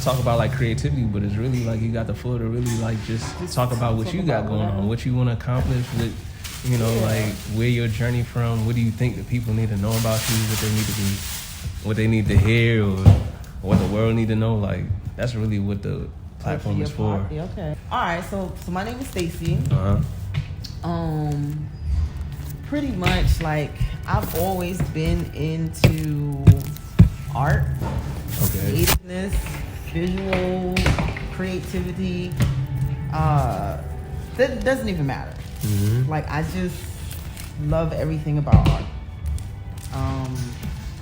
talk about like creativity, but it's really like you got the floor to really like just talk about what you got going on, what you want to accomplish with, you know, like where your journey from, what do you think that people need to know about you, what they need to hear, or what the world need to know. Like that's really what the platform is for. Okay. All right. So my name is Stacy. Pretty much like I've always been into art, creativeness, visual creativity. That doesn't even matter. Like I just love everything about art.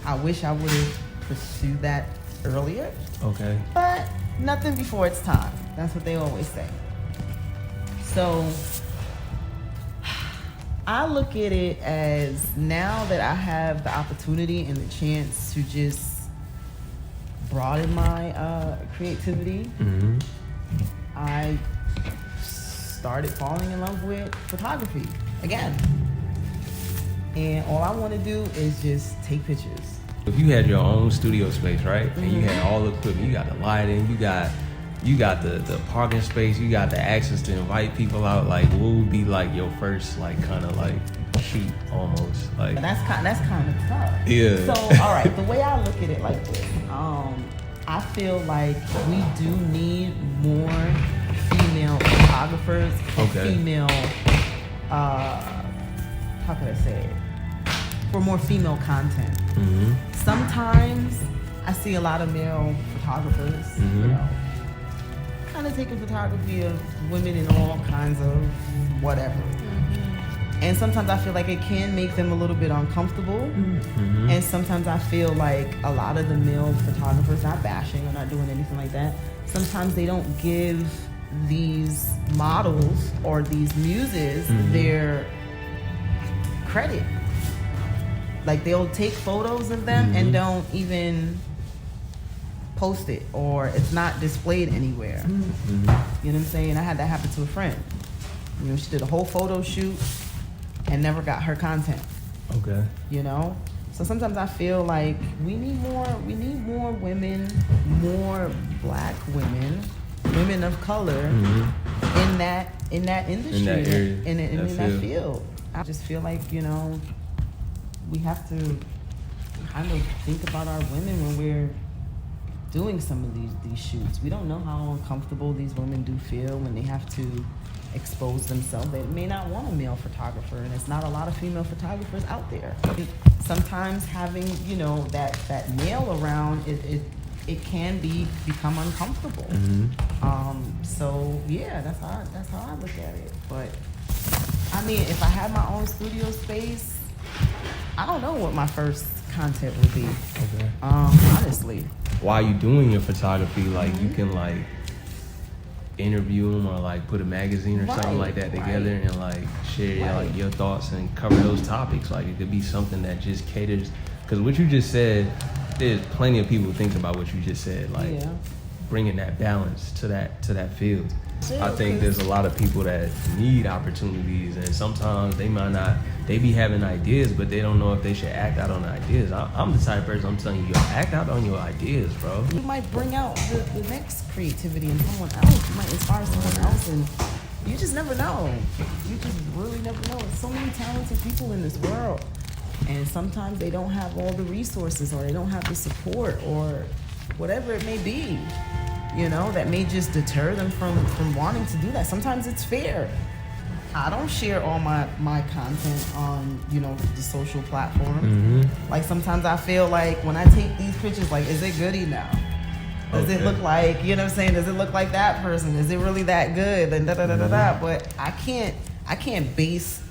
I wish I would have pursued that earlier. Okay. But nothing before its time. That's what they always say. So I look at it as now that I have the opportunity and the chance to just broaden my creativity, I started falling in love with photography again. And all I want to do is just take pictures. If you had your own studio space, right, and you had all the equipment, you got the lighting, you got the parking space, you got the access to invite people out, like what would be like your first like kind of like shoot almost like that's kind of tough. Yeah. So all right, the way I look at it like this, I feel like we do need more female photographers and female how could I say it, for more female content. Sometimes I see a lot of male photographers, you know, kind of taking photography of women in all kinds of whatever. And sometimes I feel like it can make them a little bit uncomfortable. And sometimes I feel like a lot of the male photographers, not bashing or not doing anything like that, sometimes they don't give these models or these muses their credit. Like they'll take photos of them and don't even post it, or it's not displayed anywhere. You know what I'm saying? I had that happen to a friend. You know, she did a whole photo shoot and never got her content. Okay. You know? So sometimes I feel like we need more women, more black women, women of color in that industry, in that area, in that field. I just feel like, you know, we have to kind of think about our women when we're doing some of these shoots. We don't know how uncomfortable these women do feel when they have to expose themselves. They may not want a male photographer, and it's not a lot of female photographers out there. Sometimes having, you know, that male around, it can become uncomfortable. So yeah, that's how I look at it. But I mean, if I had my own studio space, I don't know what my first content would be. Honestly. While you doing your photography, like you can like interview them or like put a magazine or something like that together and like share like your thoughts and cover those topics. Like it could be something that just caters, because what you just said, there's plenty of people who think about what you just said, like bringing that balance to that field. I think there's a lot of people that need opportunities, and sometimes they be having ideas, but they don't know if they should act out on the ideas. I'm the type of person, I'm telling you, act out on your ideas, bro. You might bring out the next creativity in someone else. You might inspire someone else, and you just never know. You just really never know. There's so many talented people in this world, and sometimes they don't have all the resources, or they don't have the support, or whatever it may be. You know, that may just deter them from wanting to do that. Sometimes it's fair. I don't share all my content on, you know, the social platforms. Like sometimes I feel like when I take these pictures, like, is it good enough? Does it look like, you know what I'm saying? Does it look like that person? Is it really that good? And da-da-da-da-da. But I can't base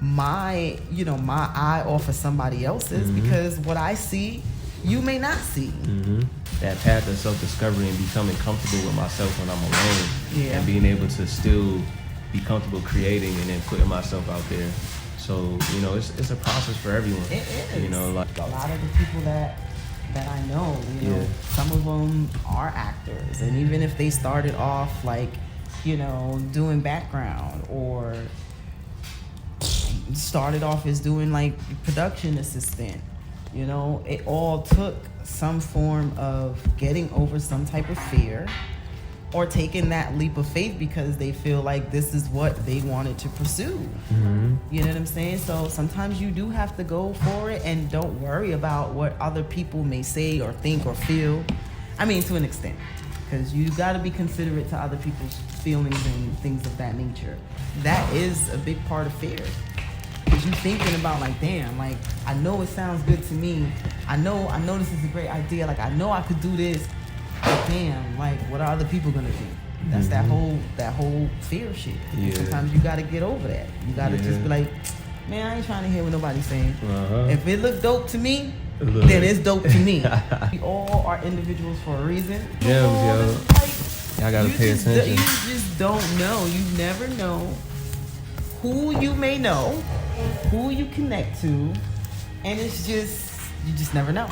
my, you know, my eye off of somebody else's, because what I see, you may not see. That path of self-discovery and becoming comfortable with myself when I'm alone, and being able to still be comfortable creating and then putting myself out there. So, you know, it's a process for everyone. It is. You know, like a lot of the people that I know, you know, some of them are actors, and even if they started off like, you know, doing background, or started off as doing like production assistant, you know, it all took some form of getting over some type of fear, or taking that leap of faith because they feel like this is what they wanted to pursue. You know what I'm saying? So sometimes you do have to go for it and don't worry about what other people may say or think or feel. I mean, to an extent, because you got to be considerate to other people's feelings and things of that nature. That is a big part of fear. Because you thinking about like, damn, like, I know it sounds good to me. I know this is a great idea. Like, I know I could do this. But damn, like, what are other people gonna think? That's that whole fear shit. Yeah. Sometimes you gotta get over that. You gotta just be like, man, I ain't trying to hear what nobody's saying. If it look dope to me, then it's dope to me. We all are individuals for a reason. Gems, yo. Like, I gotta pay attention. You just don't know. You never know who you may know, who you connect to, and it's just, you just never know.